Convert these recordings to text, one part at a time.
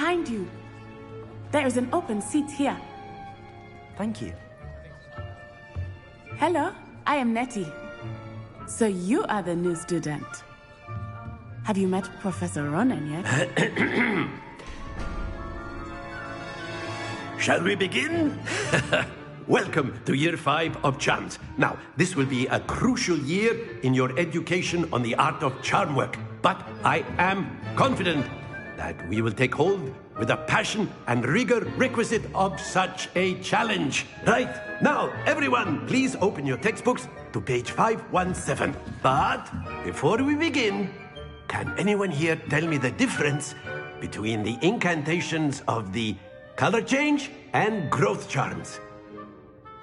behind you. There is an open seat here. Thank you. Hello, I am Nettie. So you are the new student. Have you met Professor Ronan yet? Shall we begin? Welcome to Year 5 of Charms. Now, this will be a crucial year in your education on the art of charm work. But I am confident that we will take hold with the passion and rigor requisite of such a challenge. Right, now, everyone, please open your textbooks to page 517. But before we begin, can anyone here tell me the difference between the incantations of the color change and growth charms?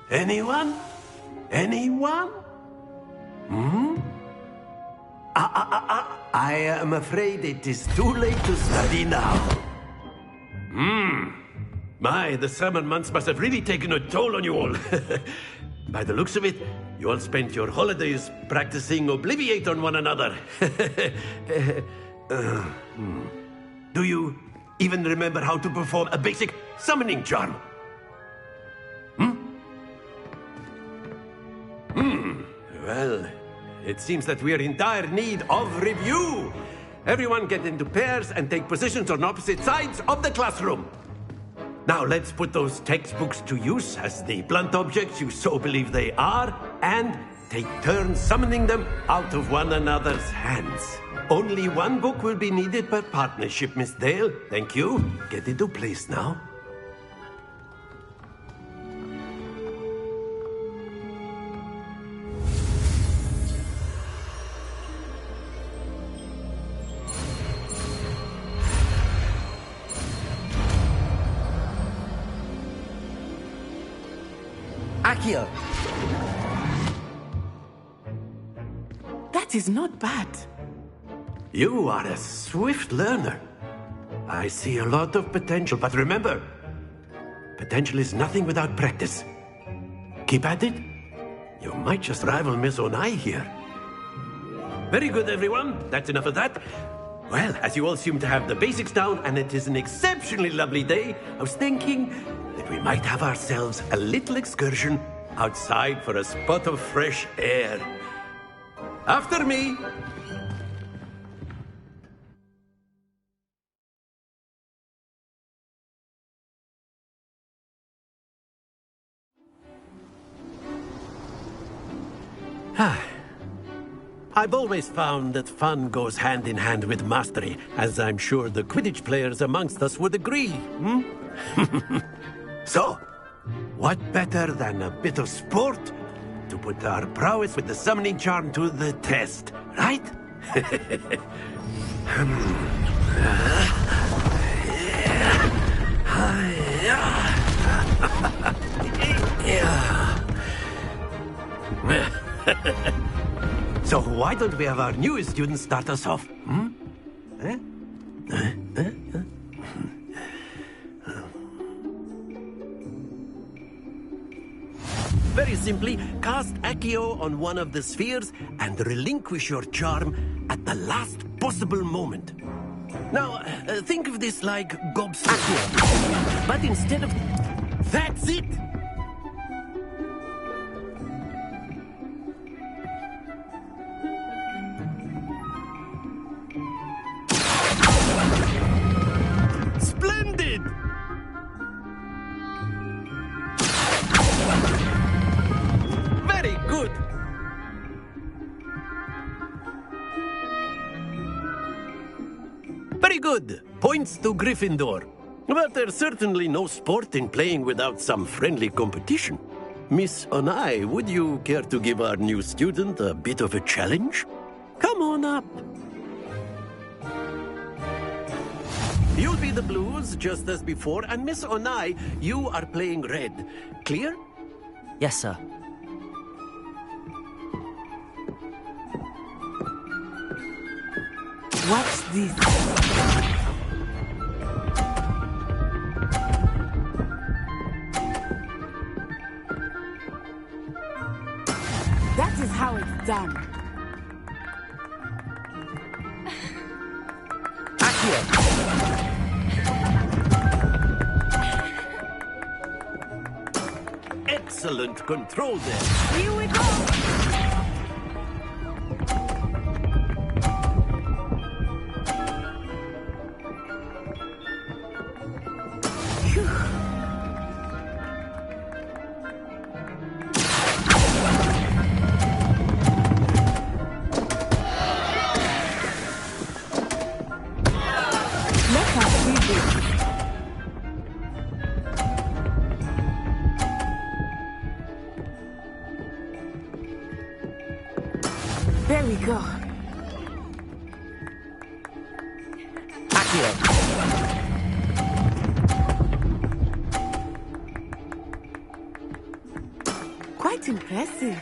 Anyone? Anyone? I am afraid it is too late to study now. My, the summer months must have really taken a toll on you all. By the looks of it, you all spent your holidays practicing Obliviate on one another. Do you even remember how to perform a basic summoning charm? Well, it seems that we are in dire need of review. Everyone get into pairs and take positions on opposite sides of the classroom. Now let's put those textbooks to use as the blunt objects you so believe they are, and take turns summoning them out of one another's hands. Only one book will be needed per partnership, Miss Dale. Thank you. Get into place now. Accio! That is not bad. You are a swift learner. I see a lot of potential, but remember, potential is nothing without practice. Keep at it. You might just rival Miss Onai here. Very good, everyone. That's enough of that. Well, as you all seem to have the basics down, and it is an exceptionally lovely day, I was thinking that we might have ourselves a little excursion outside for a spot of fresh air. After me. I've always found that fun goes hand in hand with mastery, as I'm sure the Quidditch players amongst us would agree. So, what better than a bit of sport to put our prowess with the summoning charm to the test, right? So why don't we have our newest student start us off? Very simply, cast Accio on one of the spheres and relinquish your charm at the last possible moment. Now, think of this like gobstacking, but instead of... That's it! Splendid! Very good! Very good! Points to Gryffindor. But there's certainly no sport in playing without some friendly competition. Miss Onai, would you care to give our new student a bit of a challenge? Come on up. You'll be the blues, just as before, and Miss Onai, you are playing red. Clear? Yes, sir. Watch this. That is how it's done. Accio! Excellent control there. Here we go! There we go. Accio. Quite impressive.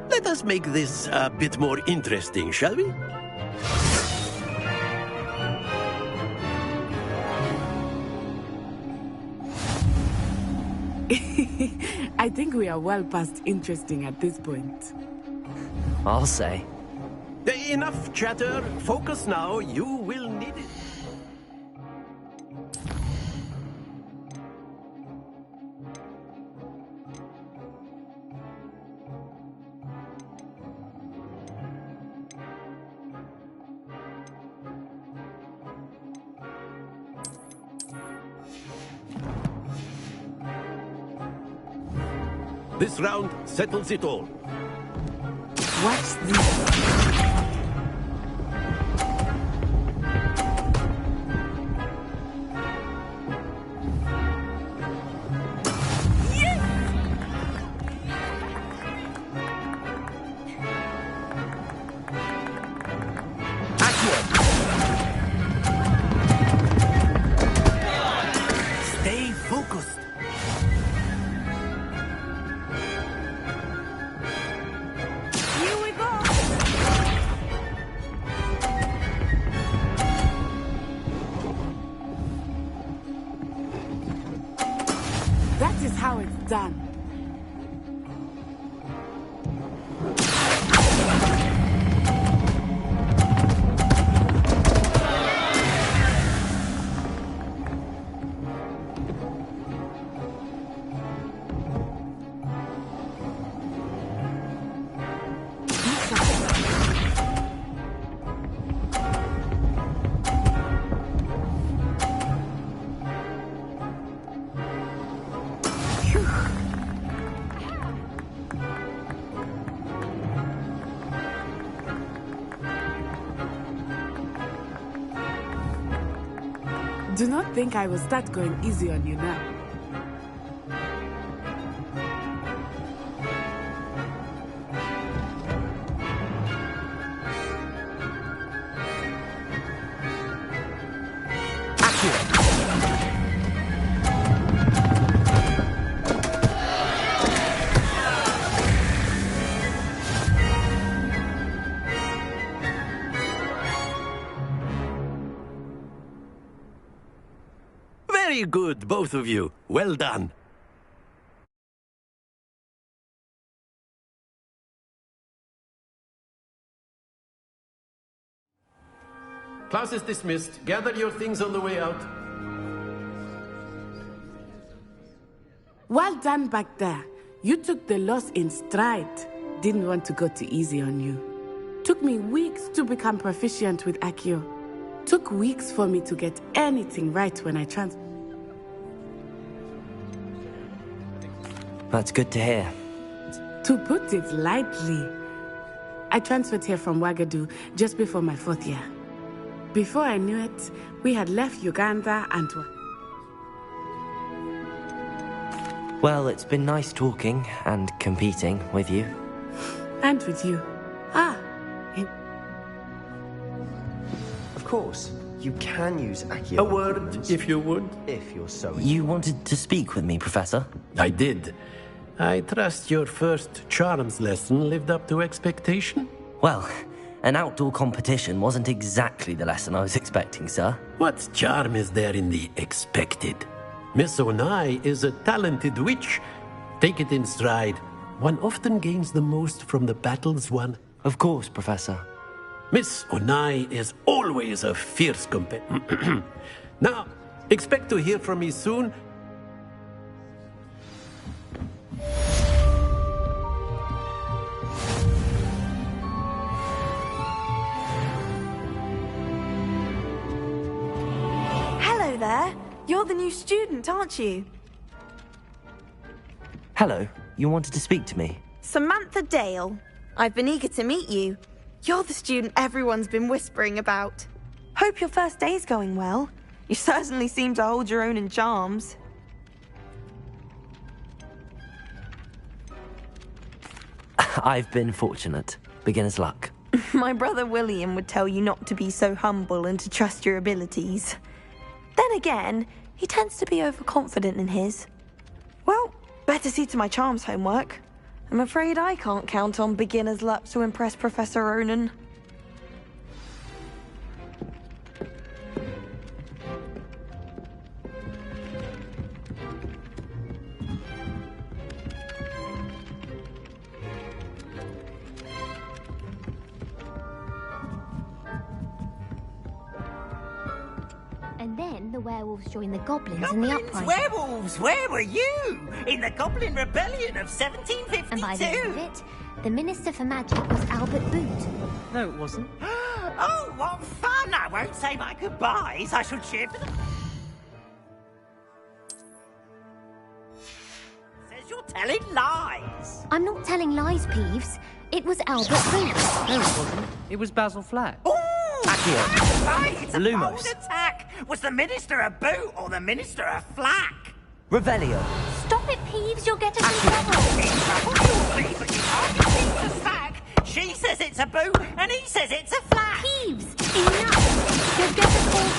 Let us make this a bit more interesting, shall we? I think we are well past interesting at this point. I'll say. Enough chatter. Focus now. You will need it. This round settles it all. Watch this. Stay focused. Here we go. That is how it's done. Do not think I will start going easy on you now. Very good, both of you. Well done. Class is dismissed. Gather your things on the way out. Well done back there. You took the loss in stride. Didn't want to go too easy on you. Took me weeks to become proficient with Accio. Took weeks for me to get anything right when I That's good to hear. To put it lightly, I transferred here from Ouagadougou just before my 4th year. Before I knew it, we had left Uganda and... Well, it's been nice talking and competing with you. And with you. Of course, you can use Accio. A word, if you would. If you're so... You wanted to speak with me, Professor? I did. I trust your first charms lesson lived up to expectation? Well, an outdoor competition wasn't exactly the lesson I was expecting, sir. What charm is there in the expected? Miss Onai is a talented witch. Take it in stride. One often gains the most from the battles one... Of course, Professor. Miss Onai is always a fierce competitor. Now, expect to hear from me soon. Hello there. You're the new student, aren't you? Hello, you wanted to speak to me? Samantha Dale. I've been eager to meet you. You're the student everyone's been whispering about. Hope your first day's going well. You certainly seem to hold your own in charms. I've been fortunate. Beginner's luck. My brother William would tell you not to be so humble and to trust your abilities. Then again, he tends to be overconfident in his. Well, better see to my charms homework. I'm afraid I can't count on beginner's luck to impress Professor Ronan. And then the werewolves joined the goblins in the uprising. Werewolves, where were you? In the Goblin Rebellion of 1752? And by the end of it, the Minister for Magic was Albert Boot. No, it wasn't. Oh, what fun! I won't say my goodbyes. I shall cheer for the... Says you're telling lies. I'm not telling lies, Peeves. It was Albert Boot. No, it wasn't. It was Basil Flack. Ooh, Accio. that's right. It's a Lumos. bold attack. Was the Minister a boot or the Minister a flack? Revelio. Stop it, Peeves. You'll get us in trouble. In trouble you'll be, but you can't defeat the sack. She says it's a boot and he says it's a flack. Peeves, enough. You'll get us all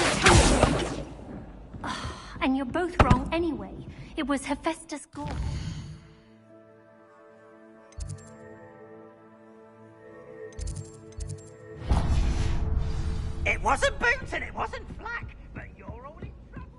detention. And you're both wrong anyway. It was Hephaestus Gore. It wasn't boot and it wasn't flack, but you're all in trouble.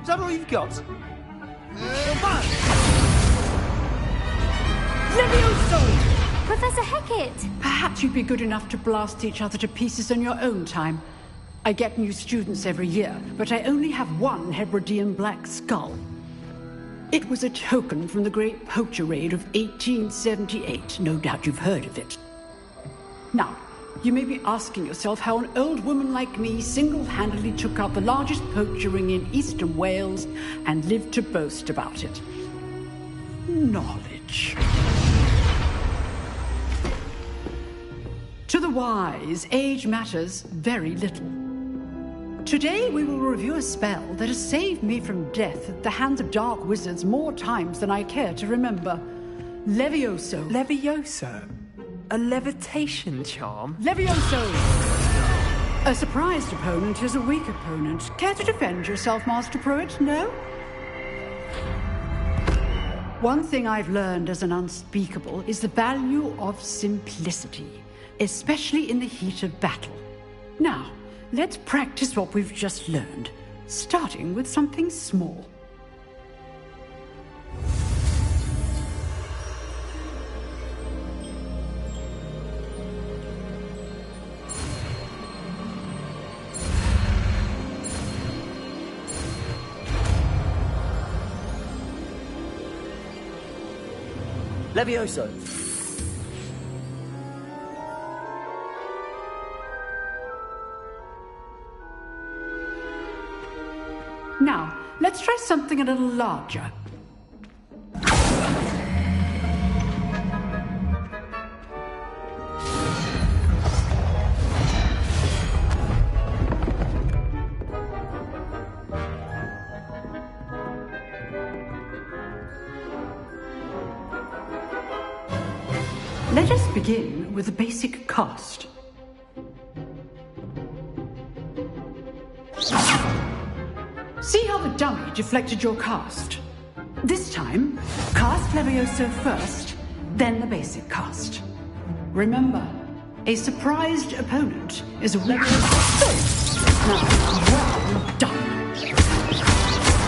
Is that all you've got? Professor Hecat! Perhaps you'd be good enough to blast each other to pieces on your own time. I get new students every year, but I only have one Hebridean black skull. It was a token from the Great Poacher Raid of 1878. No doubt you've heard of it. Now, you may be asking yourself how an old woman like me single-handedly took out the largest poacher ring in eastern Wales and lived to boast about it. Knowledge. To the wise, age matters very little. Today we will review a spell that has saved me from death at the hands of dark wizards more times than I care to remember. Levioso. Levioso? A levitation charm? Levioso! A surprised opponent is a weak opponent. Care to defend yourself, Master Pruitt? No? One thing I've learned as an unspeakable is the value of simplicity, especially in the heat of battle. Now, let's practice what we've just learned, starting with something small. Levioso. Now, let's try something a little larger. Let us begin with the basic cast. See how the dummy deflected your cast? This time, cast Levioso first, then the basic cast. Remember, a surprised opponent is a Levioso. Now, well done.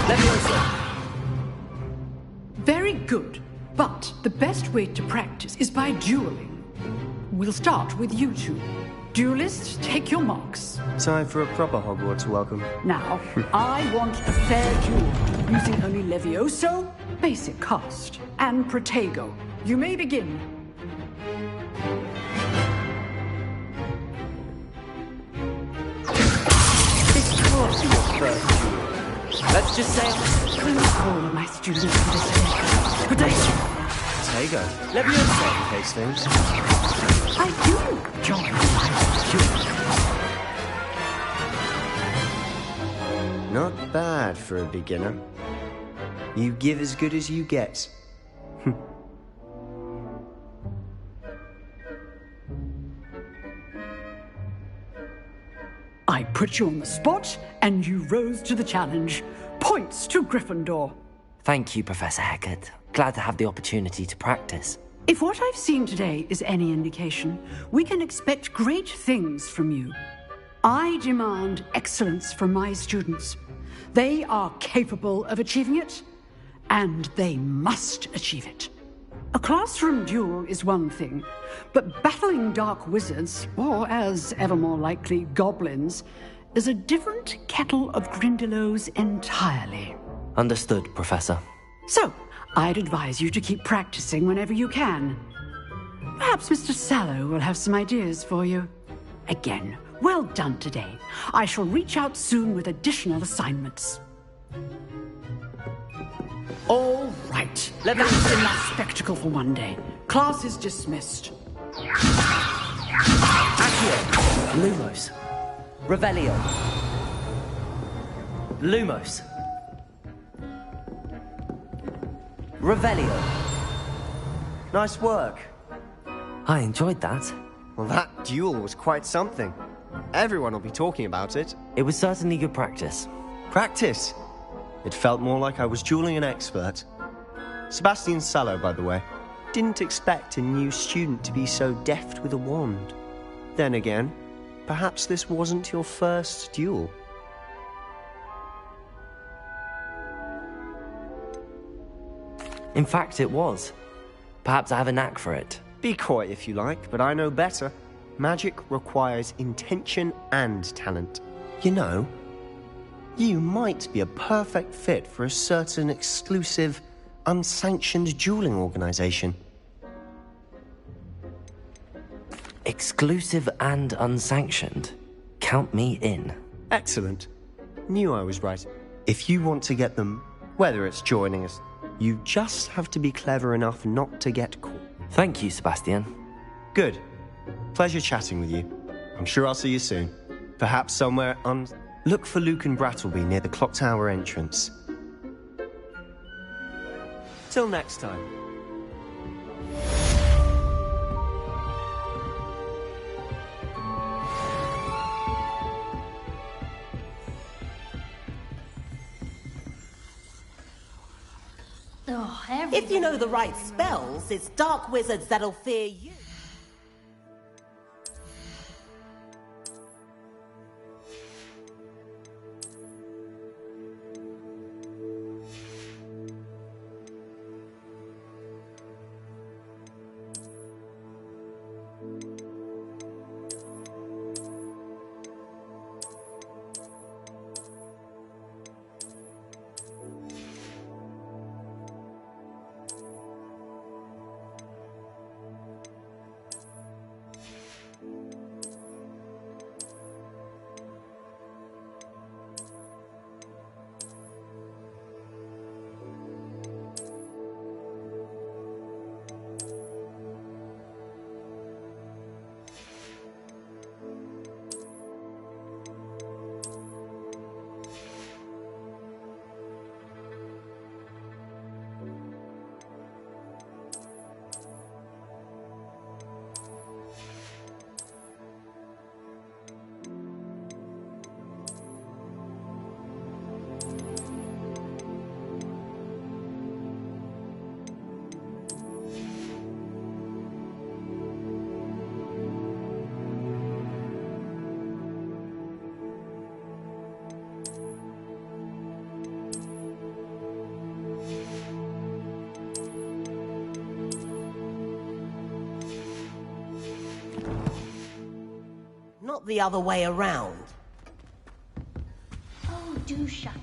Levioso. Very good, but the best way to practice is by dueling. We'll start with you two. Duelists, take your marks. Time for a proper Hogwarts welcome. Now, I want a fair duel, using only Levioso, basic cast, and Protego. You may begin. This can't be your first duel. Let's just say All of my students for this Protego. Levioso, in case things. I do join my students. Not bad for a beginner. You give as good as you get. I put you on the spot, and you rose to the challenge. Points to Gryffindor. Thank you, Professor Hecat. Glad to have the opportunity to practice. If what I've seen today is any indication, we can expect great things from you. I demand excellence from my students. They are capable of achieving it, and they must achieve it. A classroom duel is one thing, but battling dark wizards, or as ever more likely, goblins, is a different kettle of Grindylows entirely. Understood, Professor. So, I'd advise you to keep practicing whenever you can. Perhaps Mr. Sallow will have some ideas for you. Again, well done today. I shall reach out soon with additional assignments. All right. That's enough spectacle for one day. Class is dismissed. Accio! Lumos. Revelio. Lumos. Revelio. Nice work. I enjoyed that. Well, that duel was quite something. Everyone will be talking about it. It was certainly good practice. Practice. It felt more like I was dueling an expert. Sebastian Sallow, by the way. Didn't expect a new student to be so deft with a wand. Then again, perhaps this wasn't your first duel. In fact, it was. Perhaps I have a knack for it. Be coy if you like, but I know better. Magic requires intention and talent. You know, you might be a perfect fit for a certain exclusive, unsanctioned dueling organization. Exclusive and unsanctioned. Count me in. Excellent. Knew I was right. If you want to get them, whether it's joining us, you just have to be clever enough not to get caught. Thank you, Sebastian. Good. Pleasure chatting with you. I'm sure I'll see you soon. Perhaps somewhere on... Look for Luke and Brattleby near the clock tower entrance. Till next time. If you know the right spells, it's dark wizards that'll fear you. the other way around. Oh, do shut up.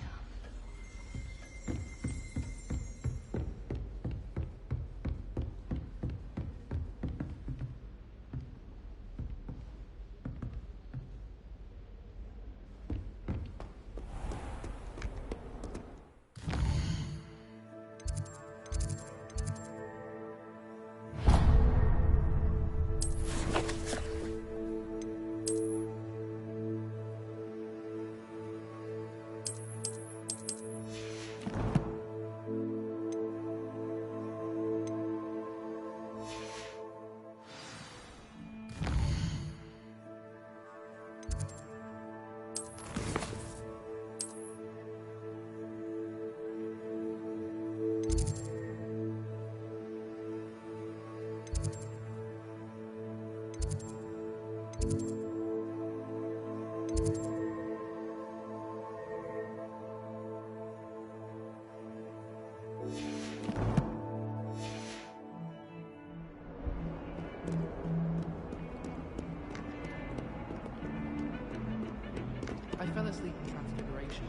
I fell asleep in Transfiguration.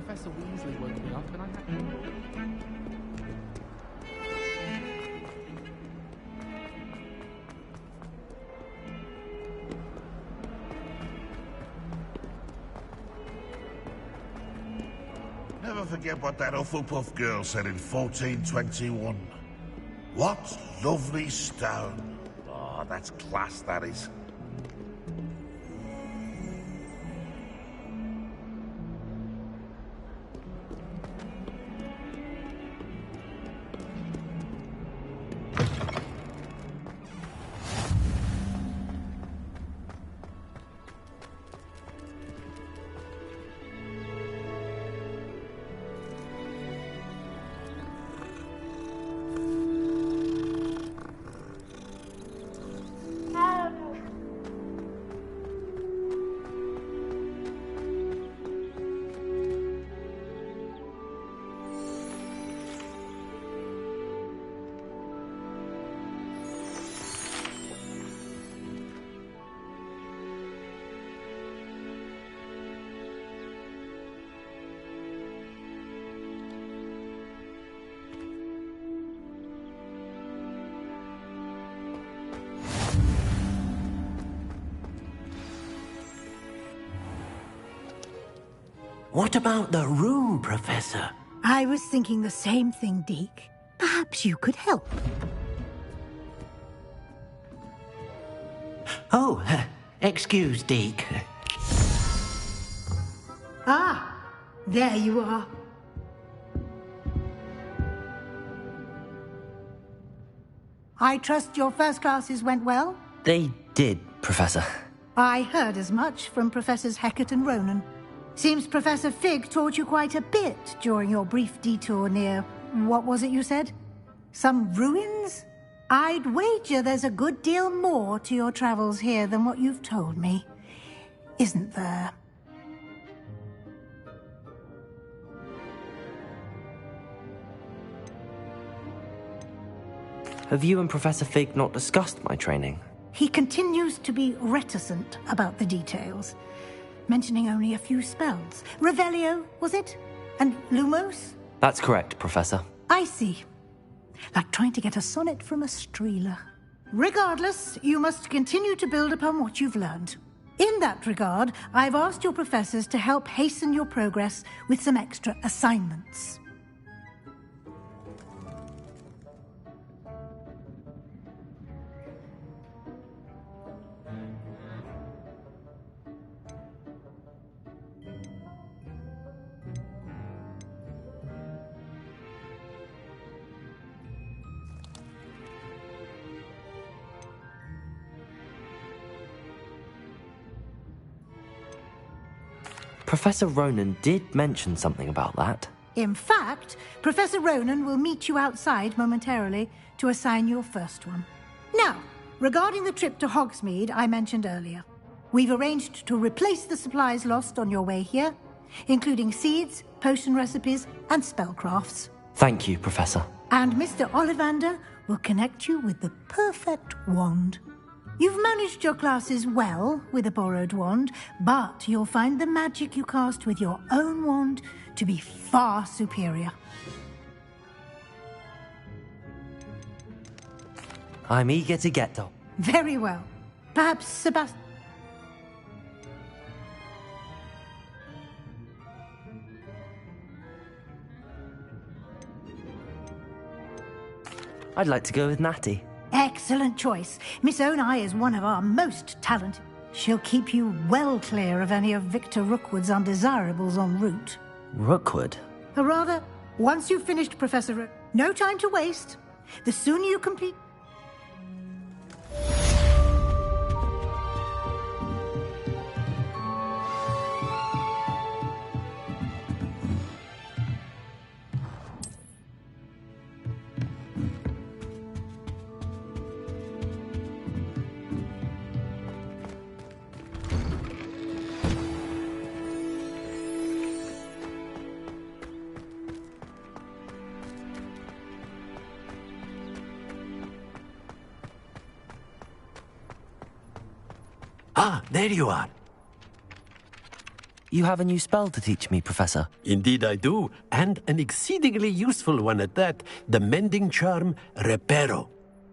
Professor Weasley woke me up and I had... Never forget what that Hufflepuff girl said in 1421. What lovely stone. Oh, that's class, that is. What about the room, Professor? I was thinking the same thing, Deke. Perhaps you could help. Oh, excuse, Deke. Ah, there you are. I trust your first classes went well? They did, Professor. I heard as much from Professors Hecat and Ronan. Seems Professor Fig taught you quite a bit during your brief detour near... what was it you said? Some ruins? I'd wager there's a good deal more to your travels here than what you've told me. Isn't there? Have you and Professor Fig not discussed my training? He continues to be reticent about the details, mentioning only a few spells. Revelio, was it? And Lumos? That's correct, Professor. I see. Like trying to get a sonnet from a streeler. Regardless, you must continue to build upon what you've learned. In that regard, I've asked your professors to help hasten your progress with some extra assignments. Professor Ronan did mention something about that. In fact, Professor Ronan will meet you outside momentarily to assign your first one. Now, regarding the trip to Hogsmeade I mentioned earlier, we've arranged to replace the supplies lost on your way here, including seeds, potion recipes, and spellcrafts. Thank you, Professor. And Mr. Ollivander will connect you with the perfect wand. You've managed your classes well with a borrowed wand, but you'll find the magic you cast with your own wand to be far superior. I'm eager to get to. Very well. Perhaps Sebastian... I'd like to go with Natty. Excellent choice. Miss Onai is one of our most talented. She'll keep you well clear of any of Victor Rookwood's undesirables en route. Rookwood? Or rather, once you've finished Professor Rook, no time to waste. The sooner you complete... Ah, there you are. You have a new spell to teach me, Professor. Indeed I do, and an exceedingly useful one at that. The mending charm, Reparo.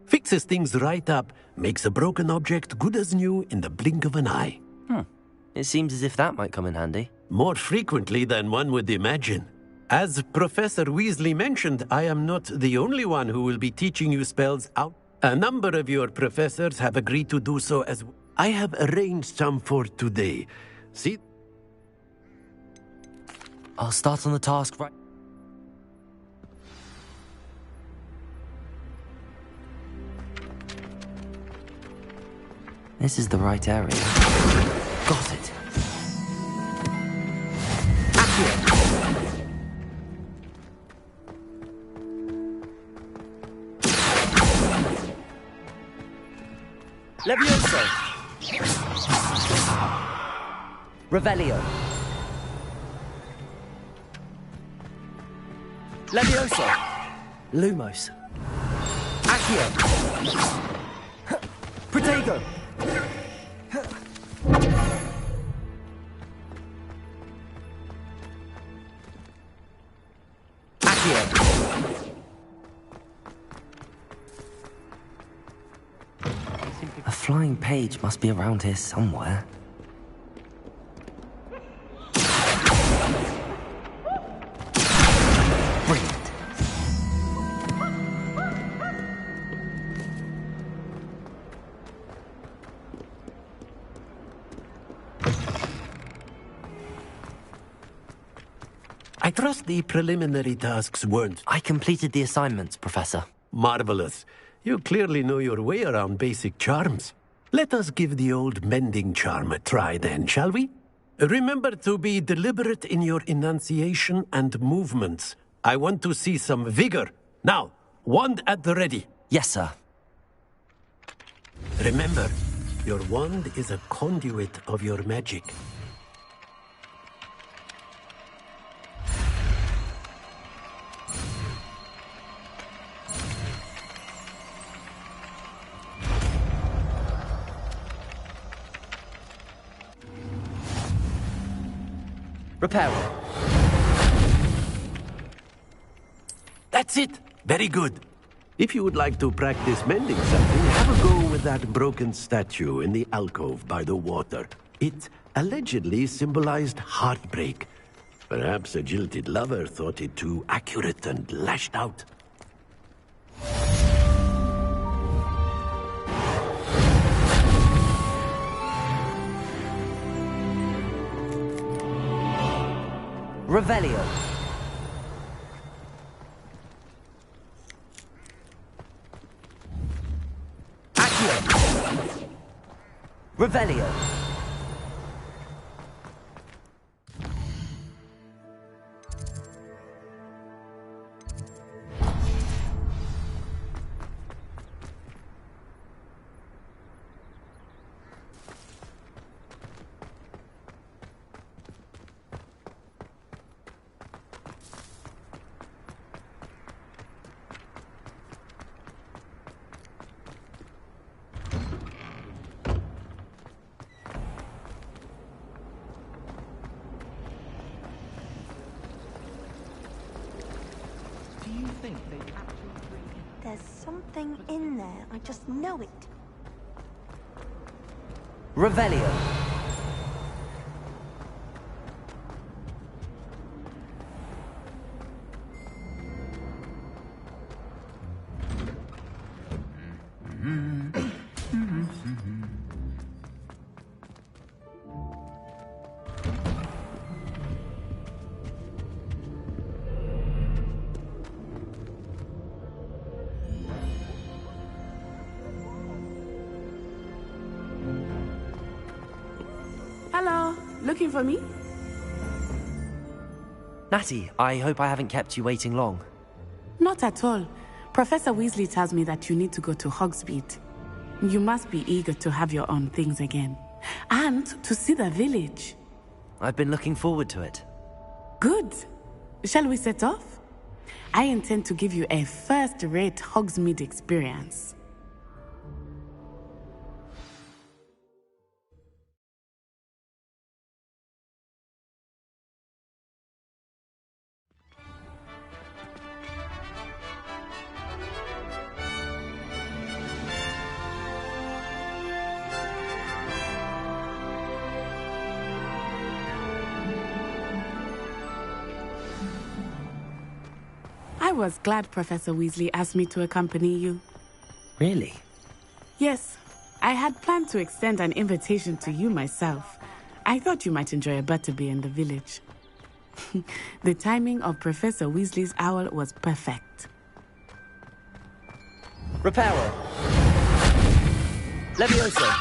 Fixes things right up, makes a broken object good as new in the blink of an eye. It seems as if that might come in handy. More frequently than one would imagine. As Professor Weasley mentioned, I am not the only one who will be teaching you spells out. A number of your professors have agreed to do so as well. I have arranged some for today. See? I'll start on the task right... This is the right area. Got it. Levioso! Revelio. Levioso. Lumos. Accio. Protego. Accio. A flying page must be around here somewhere. Brilliant. I trust the preliminary tasks weren't... I completed the assignments, Professor. Marvelous. You clearly know your way around basic charms. Let us give the old mending charm a try then, shall we? Remember to be deliberate in your enunciation and movements. I want to see some vigor. Now, wand at the ready. Yes, sir. Remember, your wand is a conduit of your magic. Reparo. That's it. Very good. If you would like to practice mending something, have a go with that broken statue in the alcove by the water. It allegedly symbolized heartbreak. Perhaps a jilted lover thought it too accurate and lashed out. Revelio. Accio. Revelio. something in there. I just know it. Revelio. Hello, looking for me? Natty, I hope I haven't kept you waiting long. Not at all. Professor Weasley tells me that you need to go to Hogsmeade. You must be eager to have your own things again. And to see the village. I've been looking forward to it. Good. Shall we set off? I intend to give you a first-rate Hogsmeade experience. I was glad Professor Weasley asked me to accompany you. Really? Yes, I had planned to extend an invitation to you myself. I thought you might enjoy a butterbeer in the village. The timing of Professor Weasley's owl was perfect. Reparo. Levioso.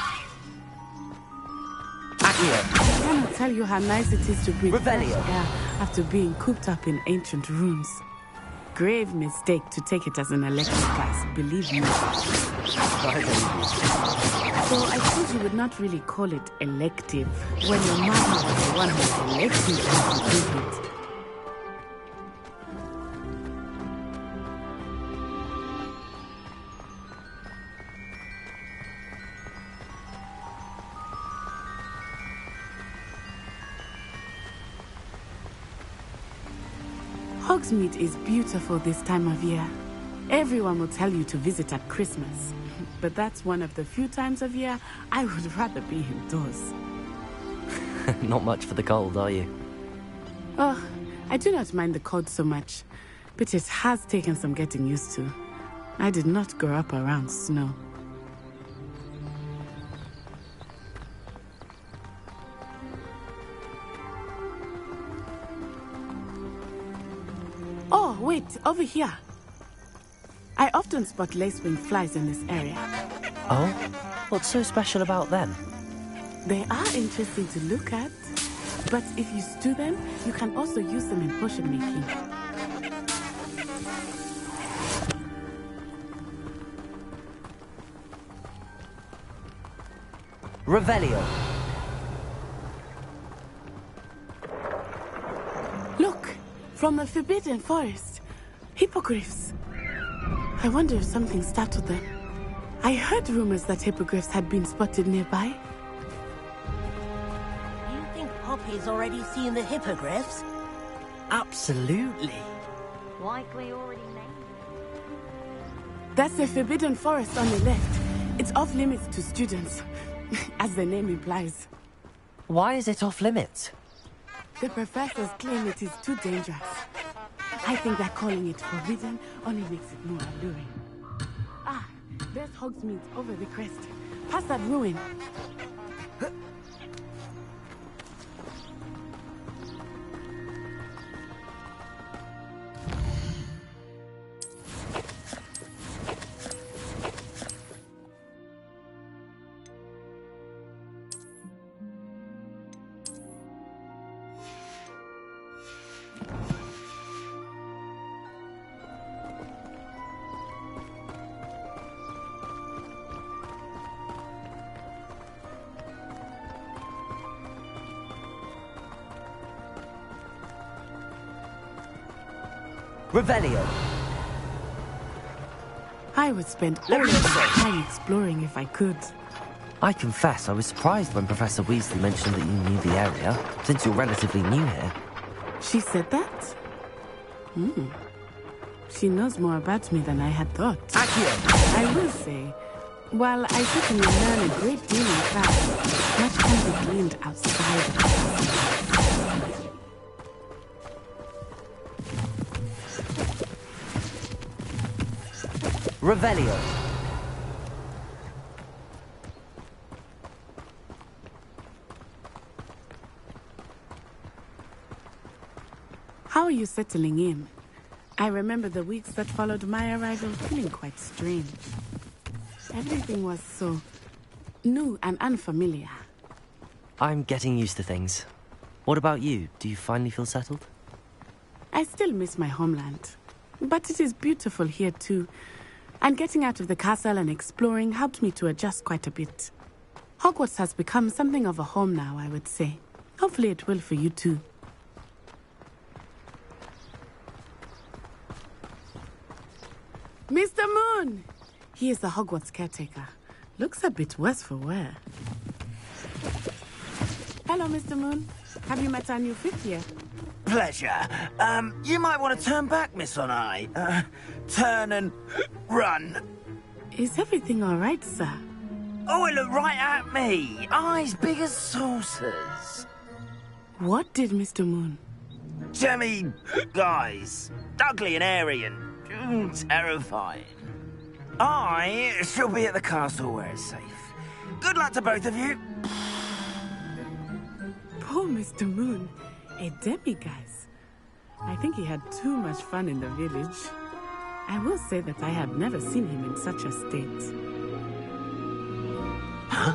Accio. I cannot tell you how nice it is to breathe fresh Revelio. air after being cooped up in ancient rooms. Grave mistake to take it as an elective class, believe me. So I suppose you would not really call it elective when your mother was the one who elected you to take it. Hogsmeade is beautiful this time of year. Everyone will tell you to visit at Christmas. But that's one of the few times of year I would rather be indoors. Not much for the cold, are you? Oh, I do not mind the cold so much, but it has taken some getting used to. I did not grow up around snow. Oh, wait, over here. I often spot lacewing flies in this area. Oh? What's so special about them? They are interesting to look at, but if you stew them, you can also use them in potion making. Revelio. Look, from the Forbidden Forest. Hippogriffs. I wonder if something startled them. I heard rumors that hippogriffs had been spotted nearby. You think Poppy's already seen the hippogriffs? Absolutely. Likely already named. That's the Forbidden Forest on the left. It's off limits to students, as the name implies. Why is it off limits? The professors claim it is too dangerous. I think that calling it forbidden only makes it more alluring. Ah, there's Hogsmeade over the crest. Past that ruin. Revelio. I would spend all of my time exploring if I could. I confess I was surprised when Professor Weasley mentioned that you knew the area, since you're relatively new here. She said that? She knows more about me than I had thought. Accio! I will say, while I certainly learn a great deal in class, much can be gleaned outside of class. Revelio. How are you settling in? I remember the weeks that followed my arrival feeling quite strange. Everything was so new and unfamiliar. I'm getting used to things. What about you? Do you finally feel settled? I still miss my homeland, but it is beautiful here too. And getting out of the castle and exploring helped me to adjust quite a bit. Hogwarts has become something of a home now, I would say. Hopefully it will for you too. Mr. Moon! He is the Hogwarts caretaker. Looks a bit worse for wear. Hello, Mr. Moon. Have you met our new fifth year? Pleasure. You might want to turn back, Miss Onai. Turn and run. Is everything all right, sir? Oh, it looked right at me. Eyes big as saucers. What did Mr. Moon? Jemmy guys. Ugly and airy and terrifying. I shall be at the castle where it's safe. Good luck to both of you. Poor Mr. Moon. A demiguise. I think he had too much fun in the village. I will say that I have never seen him in such a state. Huh?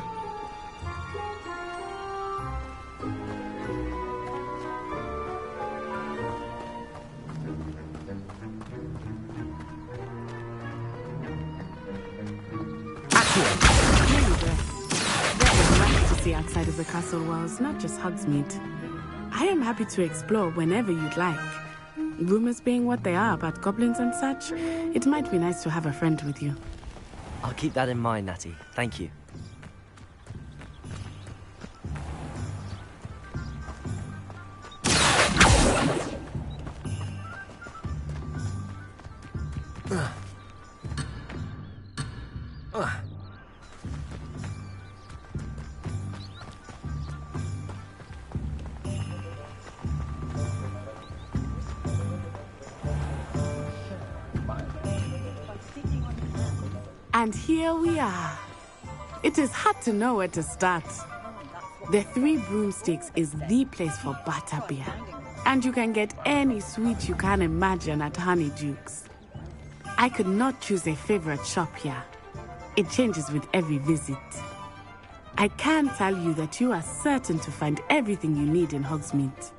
Outside of the castle walls, not just Hogsmeade. I am happy to explore whenever you'd like. Rumors being what they are about goblins and such, it might be nice to have a friend with you. I'll keep that in mind, Natty. Thank you. And here we are. It is hard to know where to start. The Three Broomsticks is the place for butterbeer. And you can get any sweet you can imagine at Honeydukes. I could not choose a favorite shop here. It changes with every visit. I can tell you that you are certain to find everything you need in Hogsmeade.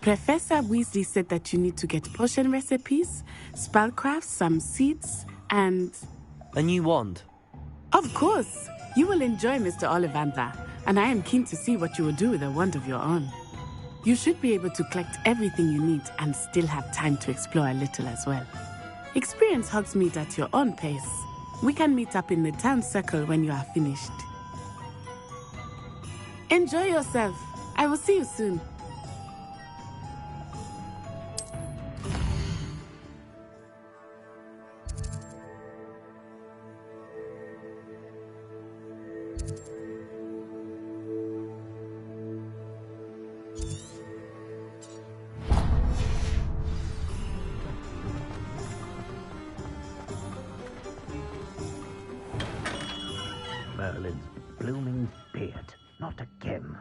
Professor Weasley said that you need to get potion recipes, spellcrafts, some seeds, and... a new wand? Of course! You will enjoy Mr. Ollivander, and I am keen to see what you will do with a wand of your own. You should be able to collect everything you need and still have time to explore a little as well. Experience Hogsmeade at your own pace. We can meet up in the town circle when you are finished. Enjoy yourself. I will see you soon. Merlin's blooming beard. Not again.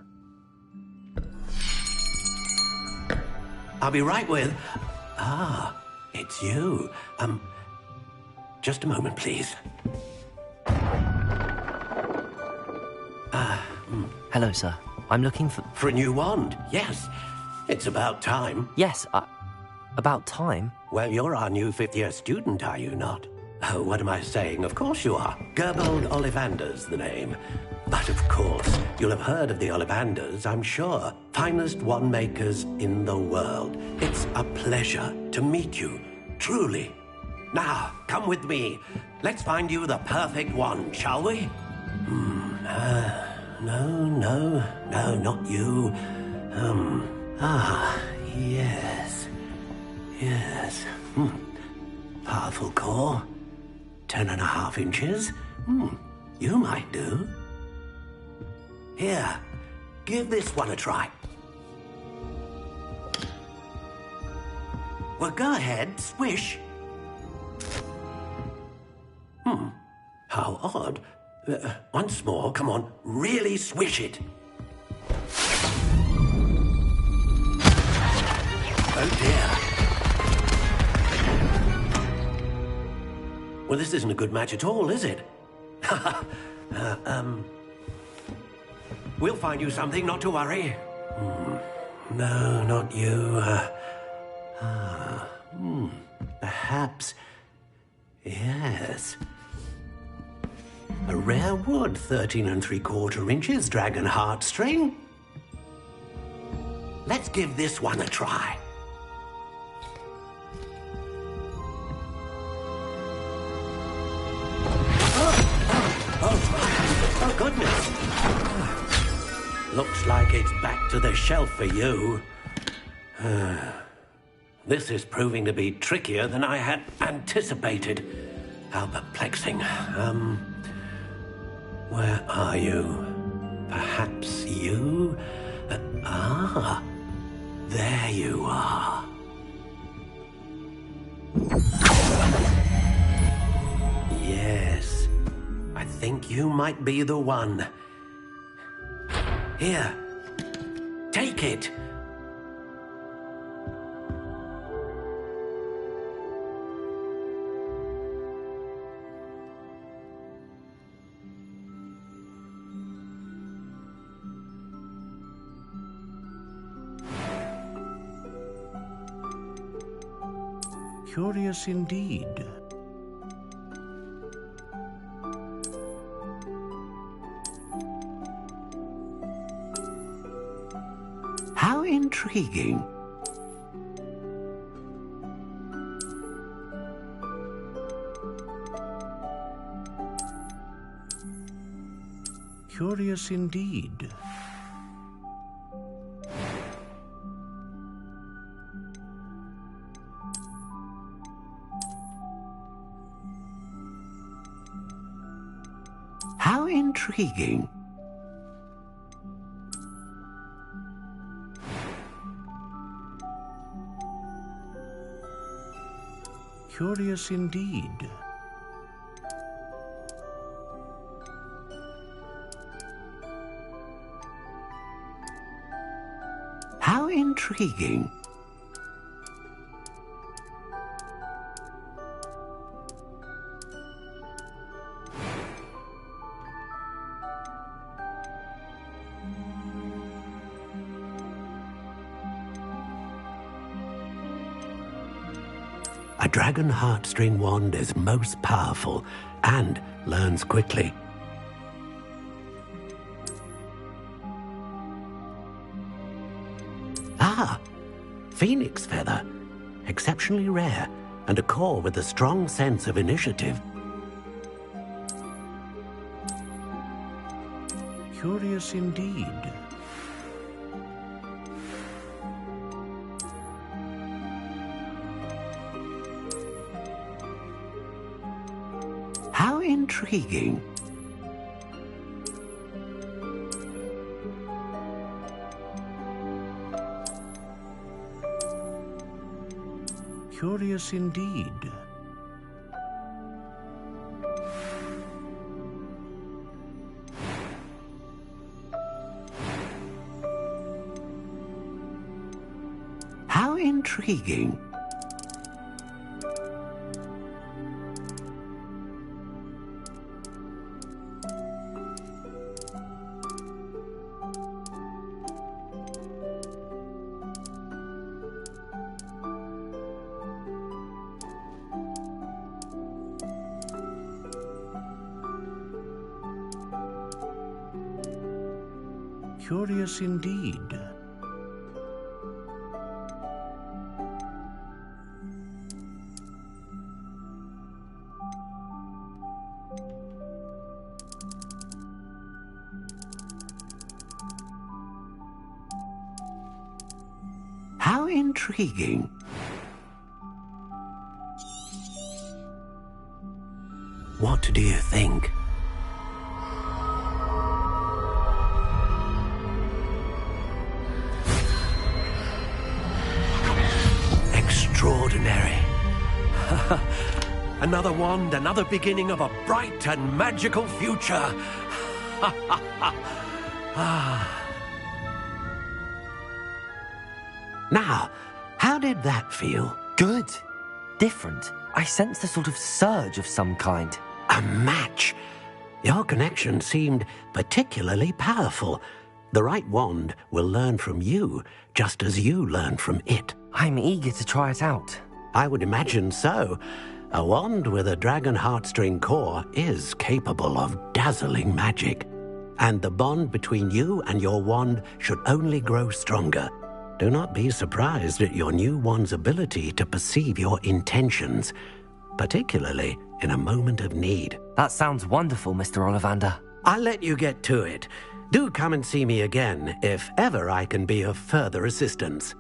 I'll be right with... Ah, it's you. Just a moment, please. Hello, sir. I'm looking for... For a new wand, yes. It's about time. Yes, about time? Well, you're our new fifth-year student, are you not? Oh, what am I saying? Of course you are. Gerbold Ollivander's the name. But of course, you'll have heard of the Ollivanders, I'm sure. Finest wand makers in the world. It's a pleasure to meet you, truly. Now, come with me. Let's find you the perfect wand, shall we? No, not you. Yes. Yes. Powerful core. 10.5 inches. You might do. Here, give this one a try. Well, go ahead, swish. How odd. Once more, come on, really swish it. Oh dear. Well, this isn't a good match at all, is it? We'll find you something, not to worry. No, not you. Perhaps. Yes. A rare wood, 13 3/4 inches, dragon heartstring. Let's give this one a try. Oh, goodness. Looks like it's back to the shelf for you. This is proving to be trickier than I had anticipated. How perplexing. Where are you? Perhaps you? There you are. Yes, I think you might be the one. Here, take it. Curious indeed. How intriguing. Curious indeed. How intriguing. Curious indeed. How intriguing. A dragon heartstring wand is most powerful and learns quickly. Phoenix feather. Exceptionally rare, and a core with a strong sense of initiative. Curious indeed. How intriguing. Curious indeed. How intriguing. Curious indeed. intriguing. What do you think? Extraordinary. Another wand, another beginning of a bright and magical future. Now, how did that feel? Good. Different. I sensed a sort of surge of some kind. A match. Your connection seemed particularly powerful. The right wand will learn from you, just as you learn from it. I'm eager to try it out. I would imagine so. A wand with a dragon heartstring core is capable of dazzling magic. And the bond between you and your wand should only grow stronger. Do not be surprised at your new wand's ability to perceive your intentions, particularly in a moment of need. That sounds wonderful, Mr. Ollivander. I'll let you get to it. Do come and see me again if ever I can be of further assistance.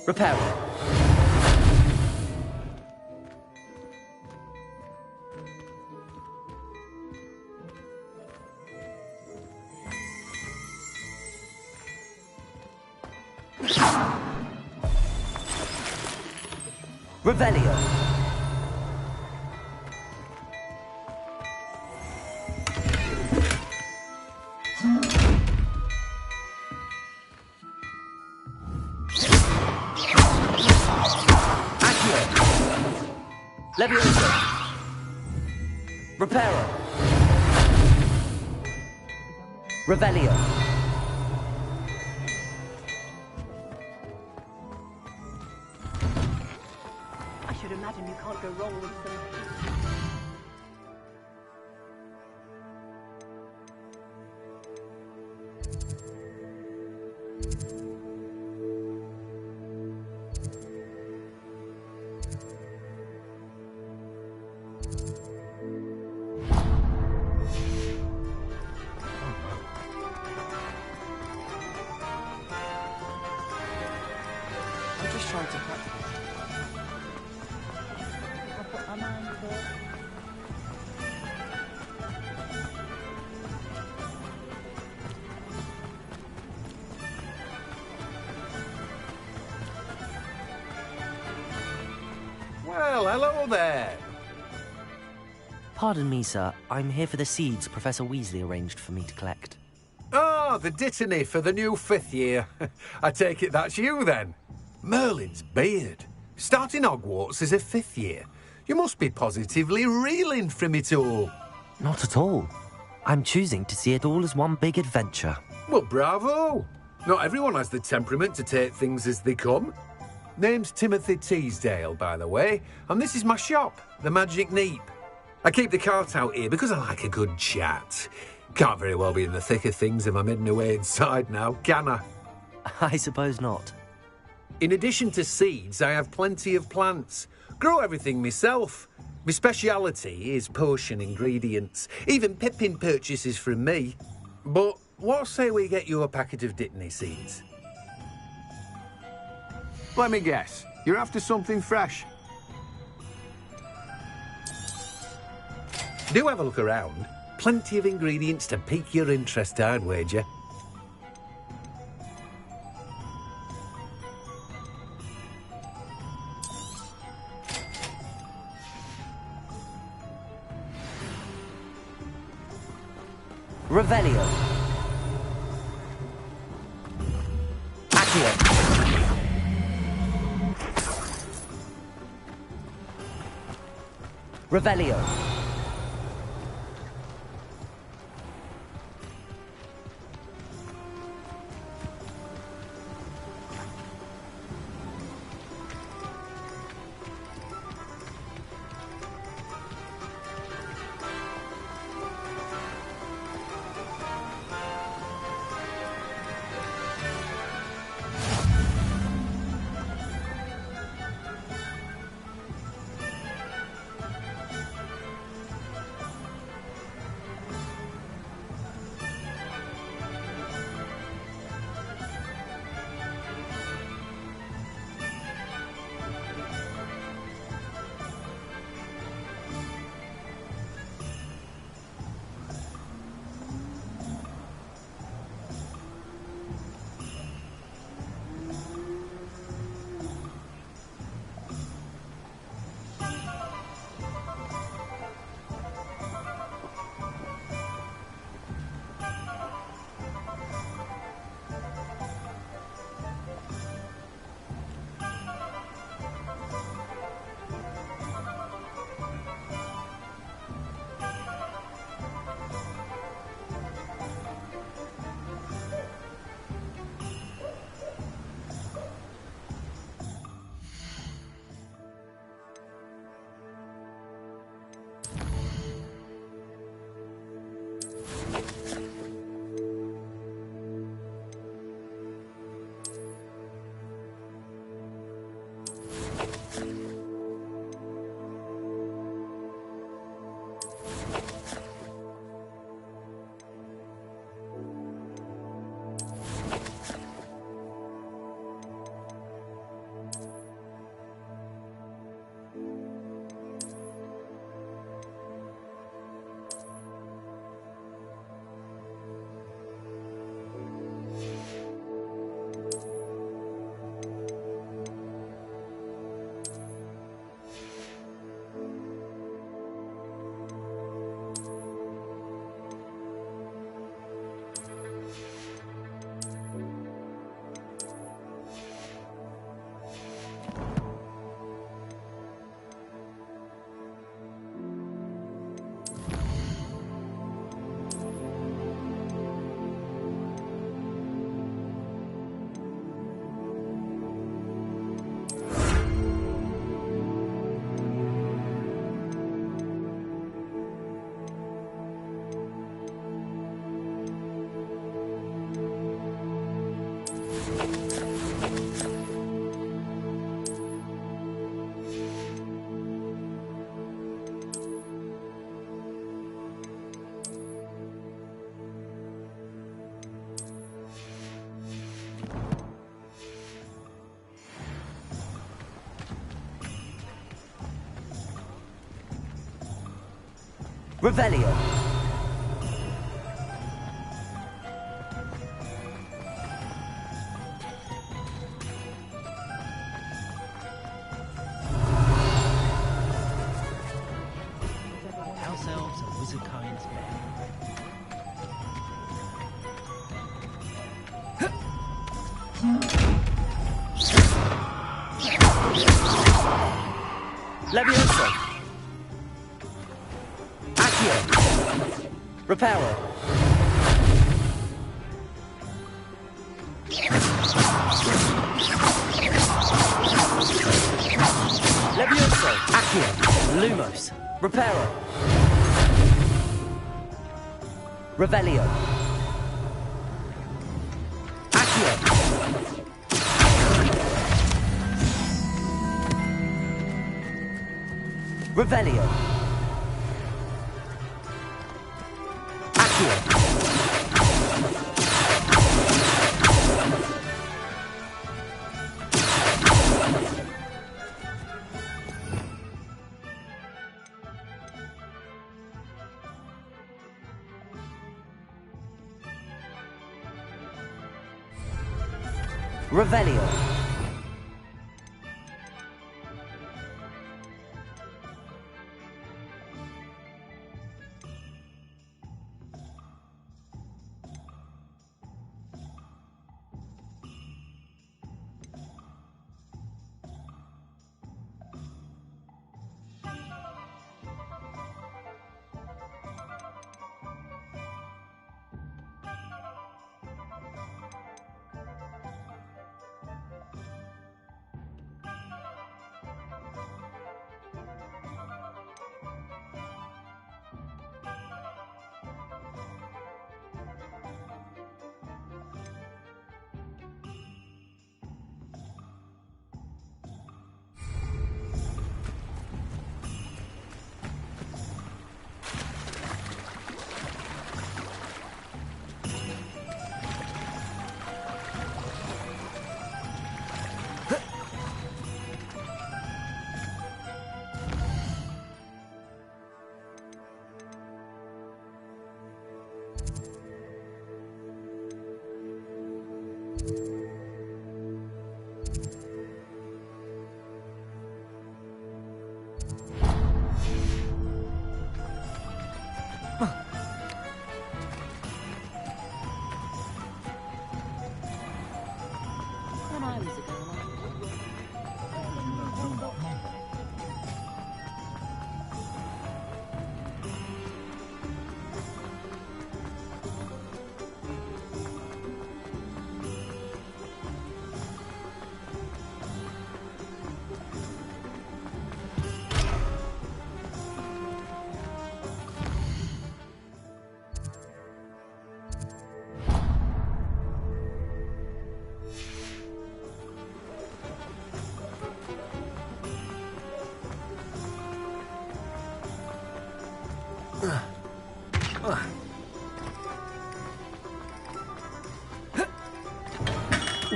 Repair. Revelio. Levioso. Reparo. Revelio. I should imagine you can't go wrong with them. Well, hello there. Pardon me, sir. I'm here for the seeds Professor Weasley arranged for me to collect. Ah, the dittany for the new 5th year. I take it that's you, then. Merlin's beard. Starting Hogwarts as a 5th year. You must be positively reeling from it all. Not at all. I'm choosing to see it all as one big adventure. Well, bravo! Not everyone has the temperament to take things as they come. Name's Timothy Teasdale, by the way, and this is my shop, the Magic Neep. I keep the cart out here because I like a good chat. Can't very well be in the thick of things if I'm heading away inside now, can I? I suppose not. In addition to seeds, I have plenty of plants. Grow everything myself. My speciality is potion ingredients. Even Pippin purchases from me. But what say we get you a packet of Dittany seeds? Let me guess. You're after something fresh. Do have a look around. Plenty of ingredients to pique your interest, I'd wager. Revelio. Accio. Revelio. Revelio. House elves and wizard kinds men. Levioso. Reparo. Levioso. Accio. Lumos. Reparo. Revelio. Accio. Revelio. Accio. Revelio.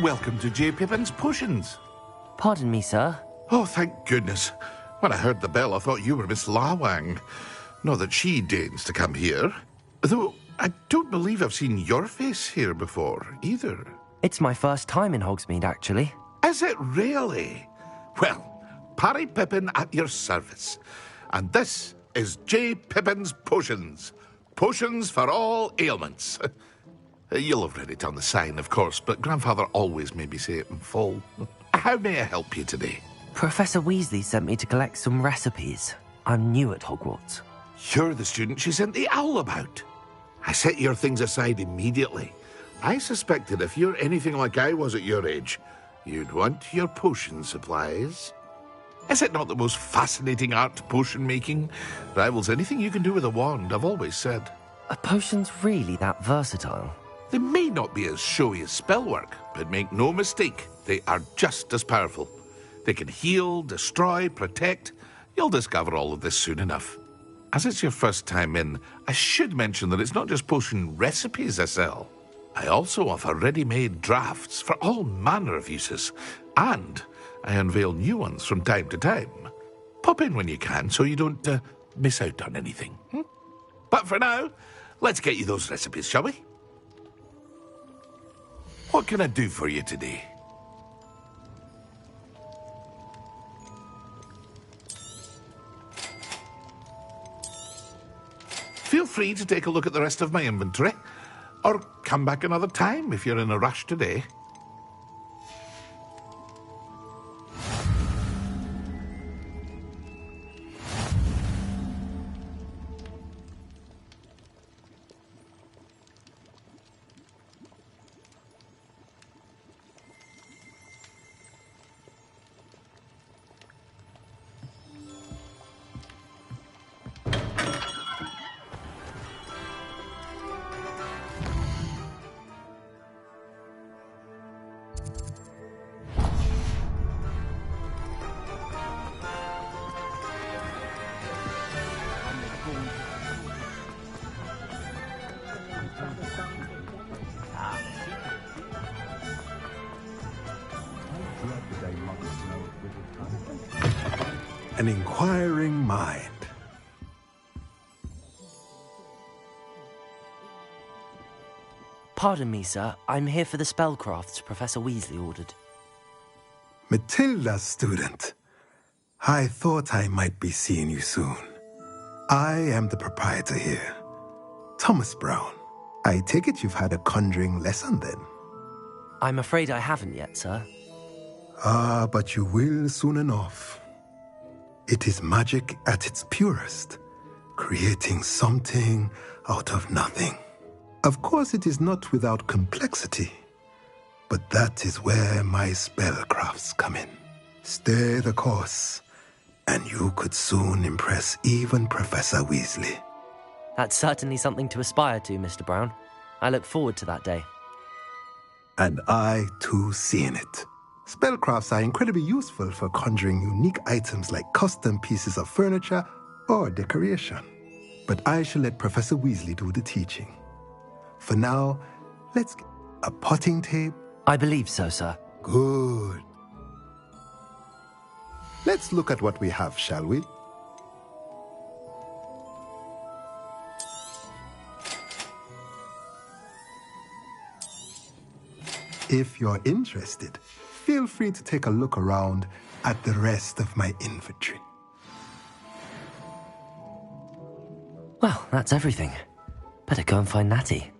Welcome to J. Pippin's Potions. Pardon me, sir. Oh, thank goodness. When I heard the bell, I thought you were Miss Lawang. Not that she deigns to come here. Though I don't believe I've seen your face here before, either. It's my first time in Hogsmeade, actually. Is it really? Well, Parry Pippin at your service. And this is J. Pippin's Potions. Potions for all ailments. You'll have read it on the sign, of course, but Grandfather always made me say it in full. How may I help you today? Professor Weasley sent me to collect some recipes. I'm new at Hogwarts. You're the student she sent the owl about. I set your things aside immediately. I suspected if you're anything like I was at your age, you'd want your potion supplies. Is it not the most fascinating art, potion making? Rivals anything you can do with a wand, I've always said. Are potions really that versatile? They may not be as showy as spellwork, but make no mistake, they are just as powerful. They can heal, destroy, protect. You'll discover all of this soon enough. As it's your first time in, I should mention that it's not just potion recipes I sell. I also offer ready-made drafts for all manner of uses, and I unveil new ones from time to time. Pop in when you can so you don't miss out on anything. But for now, let's get you those recipes, shall we? What can I do for you today? Feel free to take a look at the rest of my inventory, or come back another time if you're in a rush today. an inquiring mind. Pardon me, sir. I'm here for the spellcrafts Professor Weasley ordered. Matilda's student. I thought I might be seeing you soon. I am the proprietor here, Thomas Brown. I take it you've had a conjuring lesson then? I'm afraid I haven't yet, sir. Ah, but you will soon enough. It is magic at its purest, creating something out of nothing. Of course, it is not without complexity, but that is where my spellcrafts come in. Stay the course, and you could soon impress even Professor Weasley. That's certainly something to aspire to, Mr. Brown. I look forward to that day. And I, too, seeing it. Spellcrafts are incredibly useful for conjuring unique items like custom pieces of furniture or decoration. But I shall let Professor Weasley do the teaching. For now, let's get a potting tape. I believe so, sir. Good. Let's look at what we have, shall we? If you're interested, feel free to take a look around at the rest of my inventory. Well, that's everything. Better go and find Natty.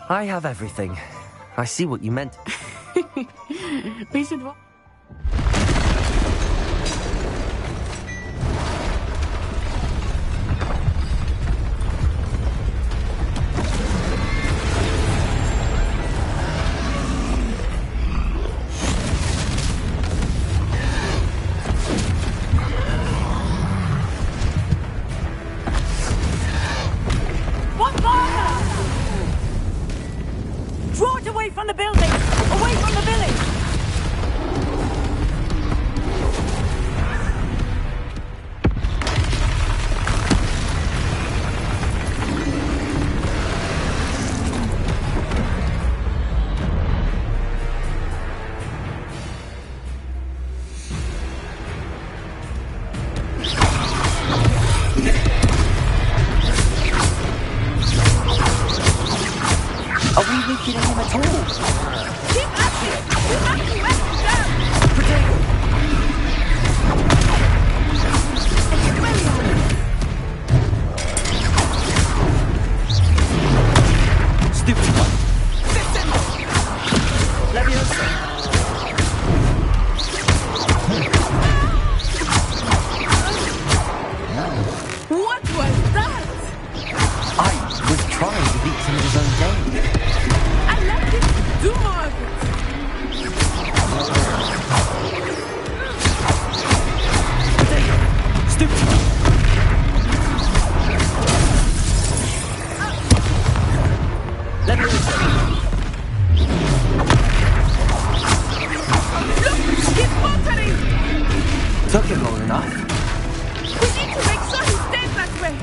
I have everything. I see what you meant. We should... Draw it away from the building! Away from the village! Are we weakening him at all? Keep at it! We have to let him down! Protect him! Stupid one! Leviosa! What was that? I was trying to beat him at his own game. I left him to do more of it. Stupid! Let me Look! He's faltering! Took him long enough. We need to make sure he stays that way.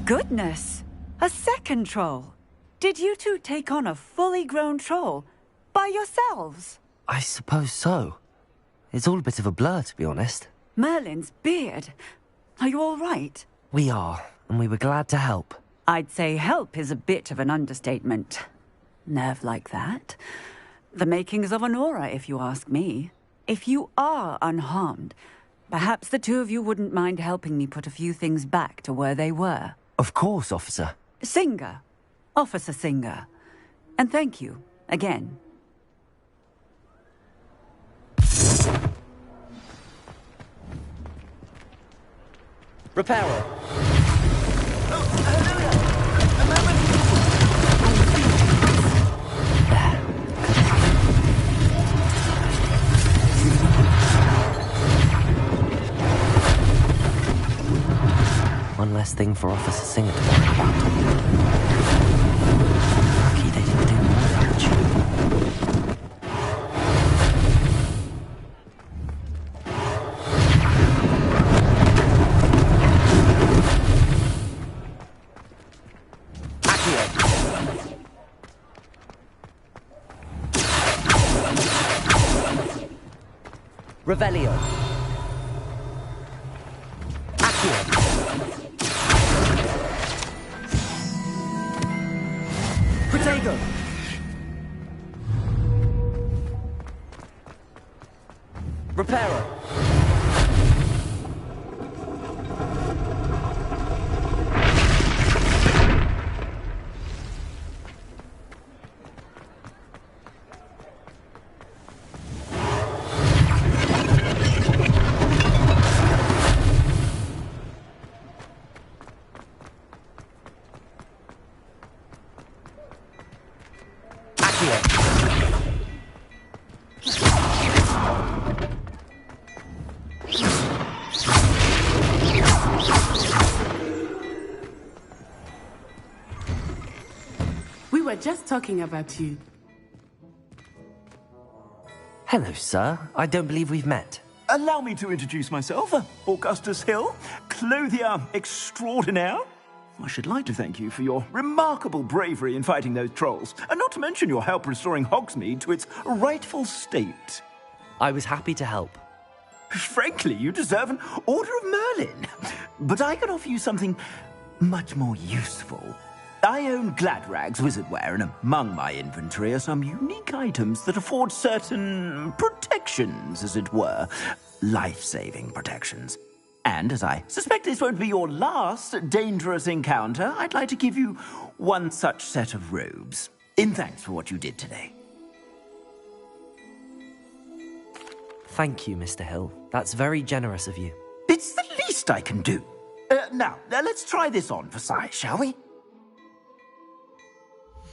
Goodness! A second troll! Did you two take on a fully grown troll? By yourselves? I suppose so. It's all a bit of a blur, to be honest. Merlin's beard. Are you all right? We are, and we were glad to help. I'd say help is a bit of an understatement. Nerve like that. The makings of an aura, if you ask me. If you are unharmed, perhaps the two of you wouldn't mind helping me put a few things back to where they were. Of course, officer. Singer. Officer Singer. And thank you, again. Repairer. last thing for Officer Singer to worry about. Lucky they didn't do more damage. Revelio. Accio. Protego. Reparo. We were just talking about you. Hello, sir. I don't believe we've met. Allow me to introduce myself, Augustus Hill, clothier extraordinaire. I should like to thank you for your remarkable bravery in fighting those trolls, and not to mention your help restoring Hogsmeade to its rightful state. I was happy to help. Frankly, you deserve an Order of Merlin. But I can offer you something much more useful. I own Gladrag's wizardware, and among my inventory are some unique items that afford certain protections, as it were. Life-saving protections. And as I suspect this won't be your last dangerous encounter, I'd like to give you one such set of robes, in thanks for what you did today. Thank you, Mr. Hill. That's very generous of you. It's the least I can do. Now, let's try this on for size, shall we?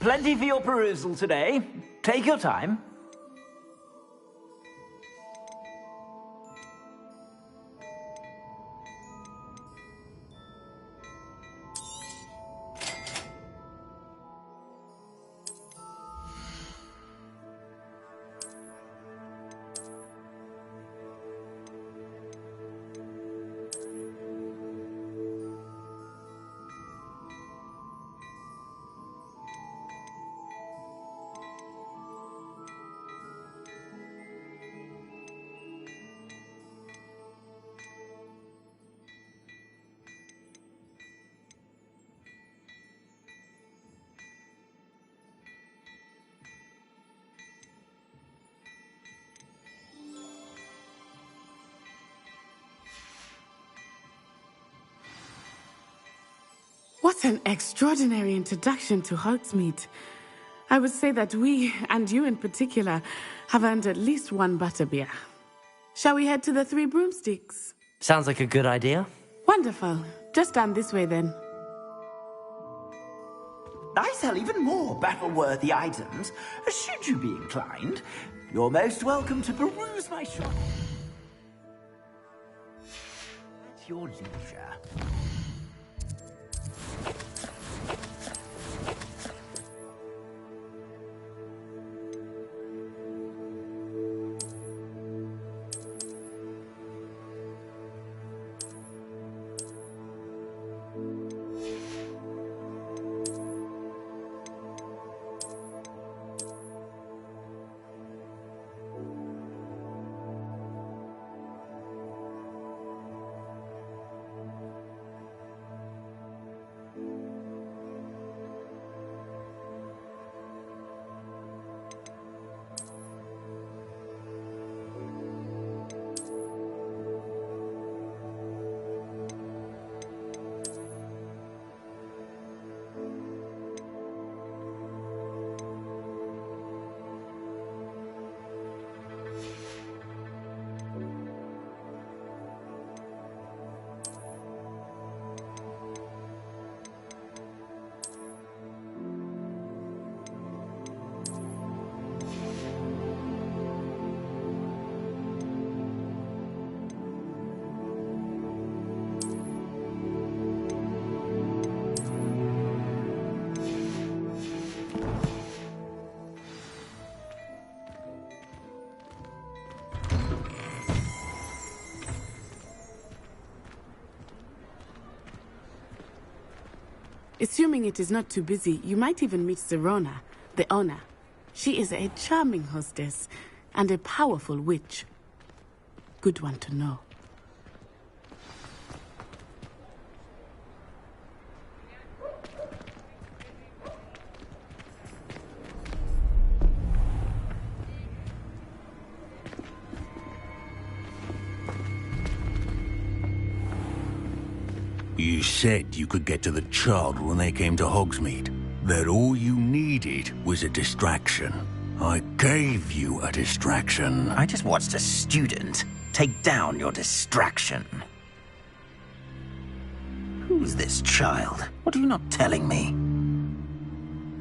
Plenty for your perusal today. Take your time. What an extraordinary introduction to Hogsmeade. I would say that we, and you in particular, have earned at least one butterbeer. Shall we head to the Three Broomsticks? Sounds like a good idea. Wonderful. Just down this way then. I sell even more battle-worthy items. Should you be inclined, you're most welcome to peruse my shop. At your leisure. Assuming it is not too busy, you might even meet Sirona, the owner. She is a charming hostess and a powerful witch. Good one to know. You said you could get to the child when they came to Hogsmeade. That all you needed was a distraction. I gave you a distraction. I just watched a student take down your distraction. Who's this child? What are you not telling me?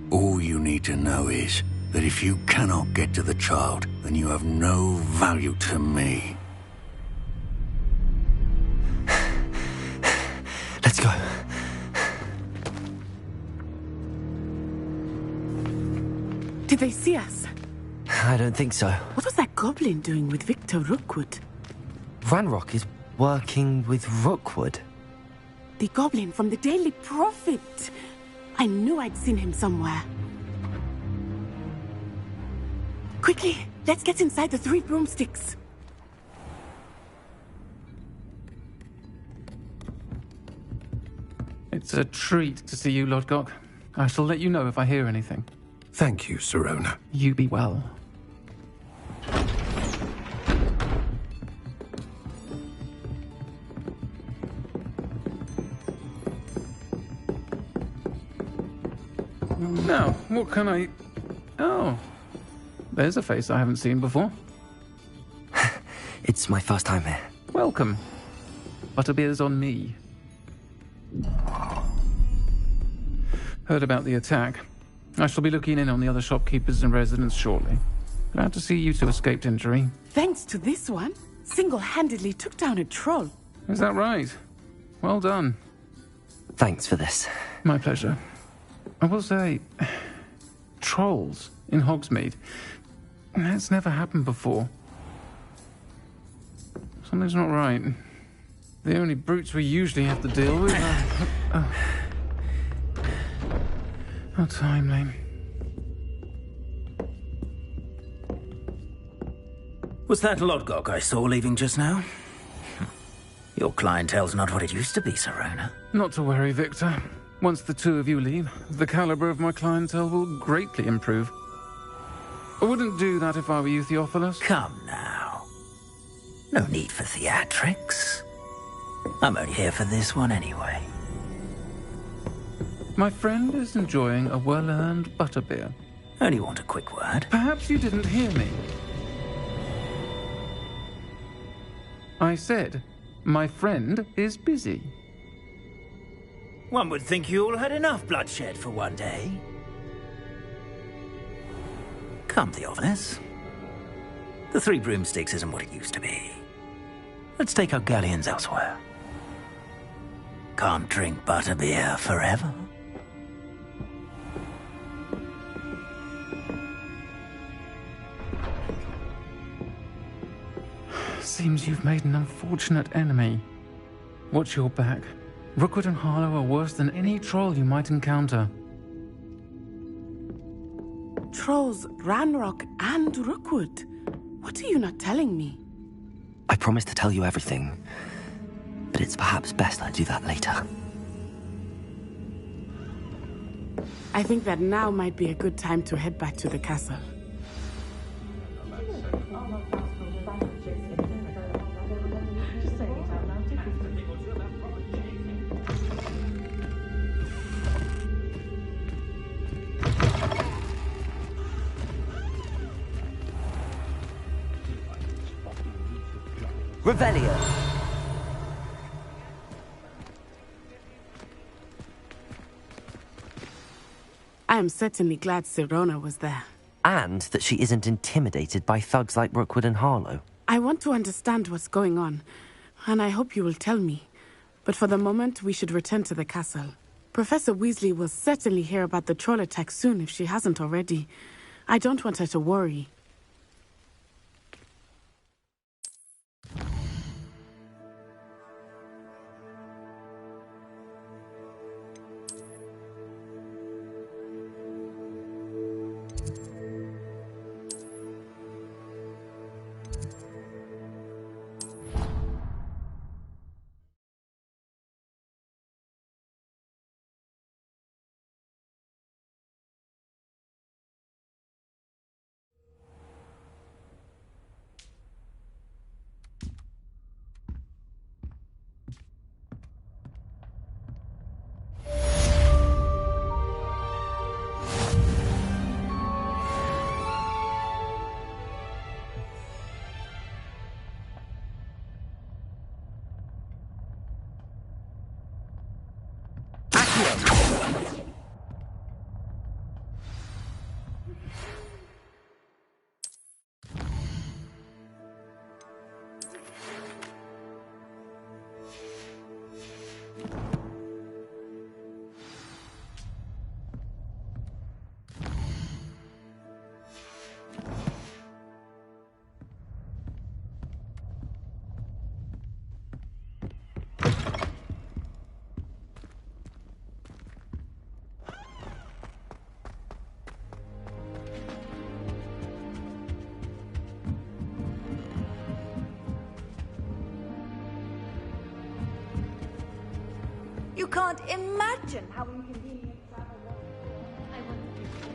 All you need to know is that if you cannot get to the child, then you have no value to me. Let's go. Did they see us? I don't think so. What was that goblin doing with Victor Rookwood? Ranrock is working with Rookwood. The goblin from the Daily Prophet. I knew I'd seen him somewhere. Quickly, let's get inside the 3 broomsticks. It's a treat to see you, Lodgok. I shall let you know if I hear anything. Thank you, Sirona. You be well. Now, what can I... Oh, there's a face I haven't seen before. It's my first time here. Welcome. Butterbeer's on me. Heard about the attack. I shall be looking in on the other shopkeepers and residents shortly. Glad to see you two escaped injury. Thanks to this one, single-handedly took down a troll. Is that right? Well done. Thanks for this. My pleasure. I will say, trolls in Hogsmeade. That's never happened before. Something's not right. The only brutes we usually have to deal with are... How timely. Was that Lodgok I saw leaving just now? Your clientele's not what it used to be, Sirona. Not to worry, Victor. Once the two of you leave, the caliber of my clientele will greatly improve. I wouldn't do that if I were you, Theophilus. Come now. No need for theatrics. I'm only here for this one anyway. My friend is enjoying a well-earned butterbeer. Only want a quick word. Perhaps you didn't hear me. I said, my friend is busy. One would think you all had enough bloodshed for one day. Come, Theophilus. The 3 broomsticks isn't what it used to be. Let's take our galleons elsewhere. Can't drink butterbeer forever. Seems you've made an unfortunate enemy. Watch your back. Rookwood and Harlow are worse than any troll you might encounter. Trolls, Ranrock, and Rookwood. What are you not telling me? I promised to tell you everything, but it's perhaps best I do that later. I think that now might be a good time to head back to the castle. Revelio. I am certainly glad Sirona was there. And that she isn't intimidated by thugs like Rookwood and Harlow. I want to understand what's going on, and I hope you will tell me. But for the moment, we should return to the castle. Professor Weasley will certainly hear about the troll attack soon if she hasn't already. I don't want her to worry. You can't imagine how inconvenient travel was. I wouldn't do so.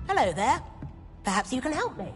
Hello there. Perhaps you can help me.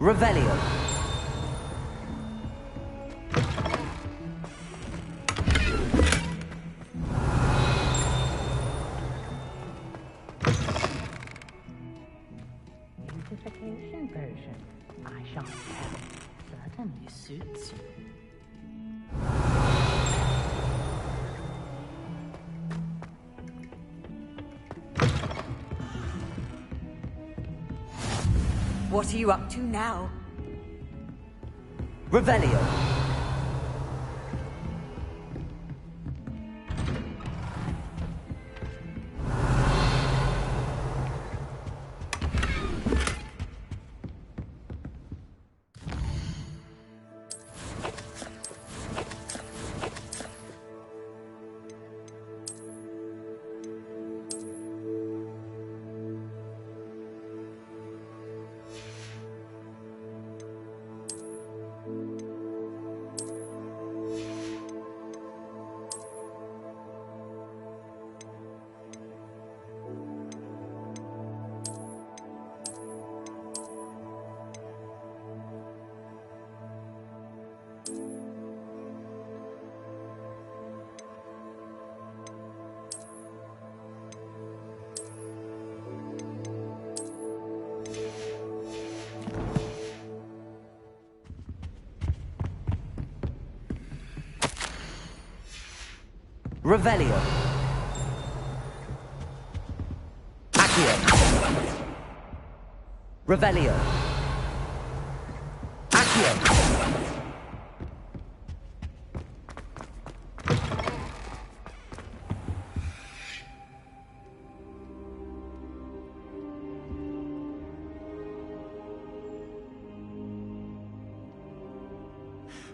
Revelio. Beautification potion. I shan't tell. Certainly suits you. What are you up to now? Revelio. Revelio. Accio. Revelio. Accio.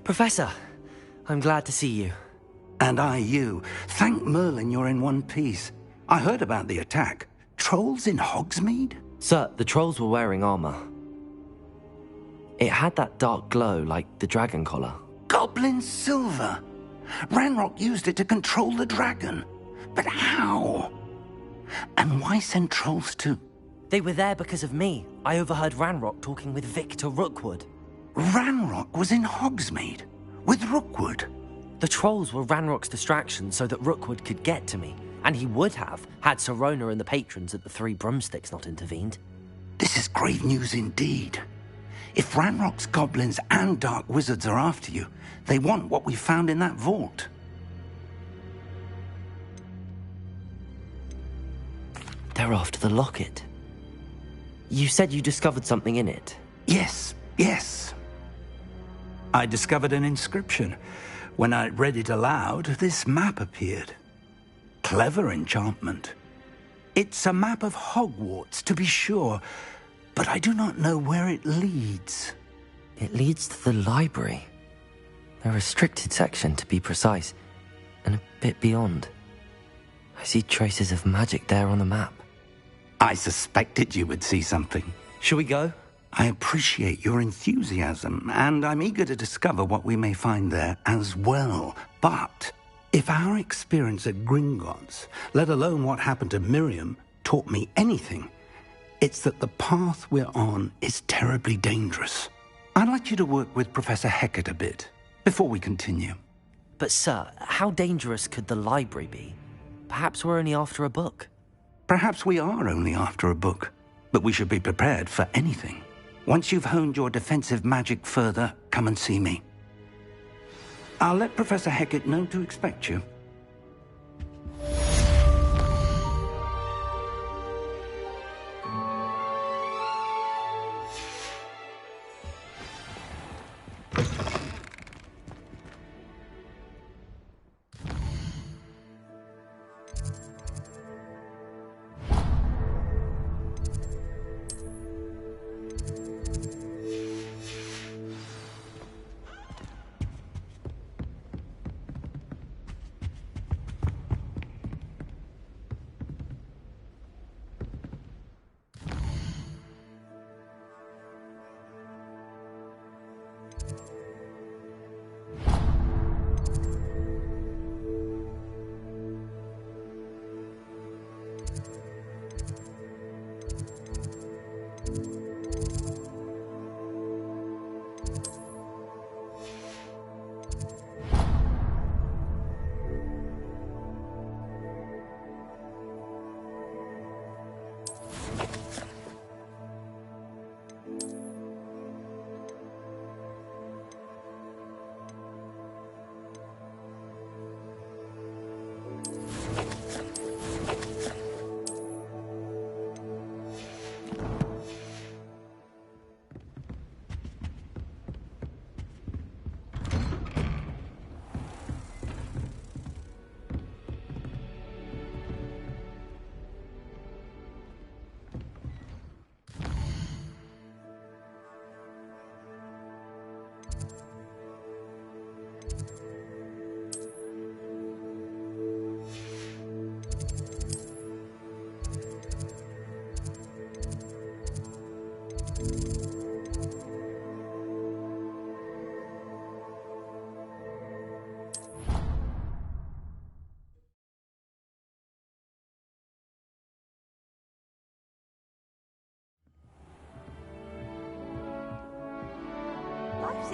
Professor, I'm glad to see you. And I you. Thank Merlin you're in one piece. I heard about the attack. Trolls in Hogsmeade? Sir, the trolls were wearing armor. It had that dark glow like the dragon collar. Goblin silver. Ranrock used it to control the dragon. But how? And why send trolls too? They were there because of me. I overheard Ranrock talking with Victor Rookwood. Ranrock was in Hogsmeade? With Rookwood? The trolls were Ranrock's distraction so that Rookwood could get to me. And he would have, had Sirona and the patrons at the Three Broomsticks not intervened. This is grave news indeed. If Ranrock's goblins and dark wizards are after you, they want what we found in that vault. They're after the locket. You said you discovered something in it. Yes. I discovered an inscription. When I read it aloud, this map appeared. Clever enchantment. It's a map of Hogwarts, to be sure, but I do not know where it leads. It leads to the library. A restricted section, to be precise, and a bit beyond. I see traces of magic there on the map. I suspected you would see something. Shall we go? I appreciate your enthusiasm, and I'm eager to discover what we may find there as well. But if our experience at Gringotts, let alone what happened to Miriam, taught me anything, it's that the path we're on is terribly dangerous. I'd like you to work with Professor Hecat a bit before we continue. But sir, how dangerous could the library be? Perhaps we're only after a book. Perhaps we are only after a book, but we should be prepared for anything. Once you've honed your defensive magic further, come and see me. I'll let Professor Hecat know to expect you.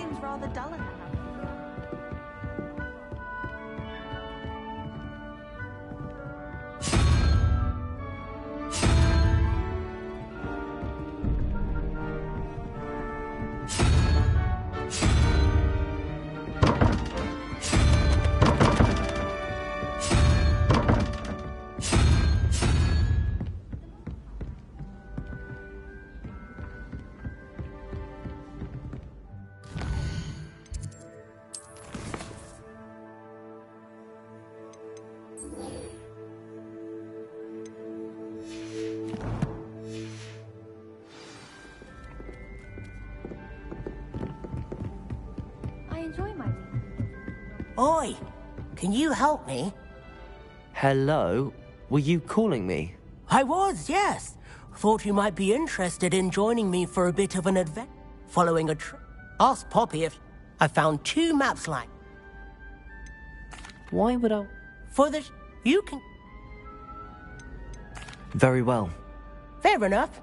seems rather dull in the house. Oi! Can you help me? Hello? Were you calling me? I was, yes. Thought you might be interested in joining me for a bit of an adventure. Following a trip. Ask Poppy if I found 2 maps like. Why would I? For the... You can... Very well. Fair enough.